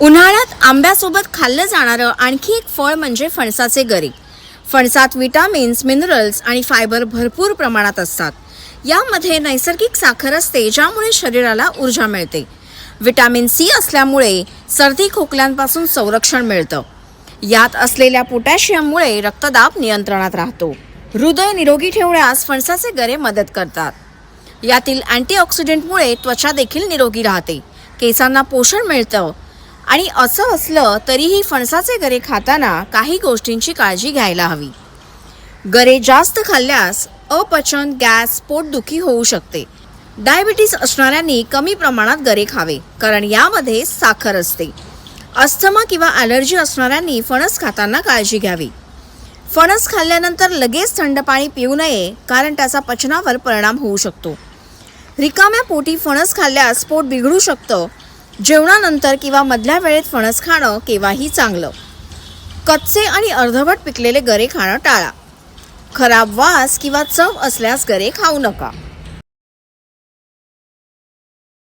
उन्हाळ्यात आंब्यासोबत खाल्लं जाणारं आणखी एक फळ म्हणजे फणसाचे गरे. फणसात विटामिन्स, मिनरल्स आणि फायबर भरपूर प्रमाणात असतात. यामध्ये नैसर्गिक साखर असते, ज्यामुळे शरीराला ऊर्जा मिळते. विटॅमिन सी असल्यामुळे सर्दी खोकल्यांपासून संरक्षण मिळतं. यात असलेल्या पोटॅशियममुळे रक्तदाब नियंत्रणात राहतो. हृदय निरोगी ठेवण्यास फणसाचे गरे मदत करतात. यातील अँटीऑक्सिडंटमुळे त्वचा देखील निरोगी राहते, केसांना पोषण मिळतं. आणि असं असलं तरीही फणसाचे गरे खाताना काही गोष्टींची काळजी घ्यायला हवी. गरे जास्त खाल्ल्यास अपचन, गॅस, पोटदुखी होऊ शकते. डायबिटीस असणाऱ्यांनी कमी प्रमाणात गरे खावे, कारण यामध्ये साखर असते. अस्थमा किंवा ॲलर्जी असणाऱ्यांनी फणस खाताना काळजी घ्यावी. फणस खाल्ल्यानंतर लगेच थंड पाणी पिऊ नये, कारण त्याचा पचनावर परिणाम होऊ शकतो. रिकाम्या पोटी फणस खाल्ल्यास पोट बिघडू शकतं. जेवणानंतर किंवा मधल्या वेळेत फणस खाणं केव्हाही चांगलं. कच्चे आणि अर्धवट पिकलेले गरे खाणं टाळा. खराब वास किंवा चव असल्यास गरे खाऊ नका.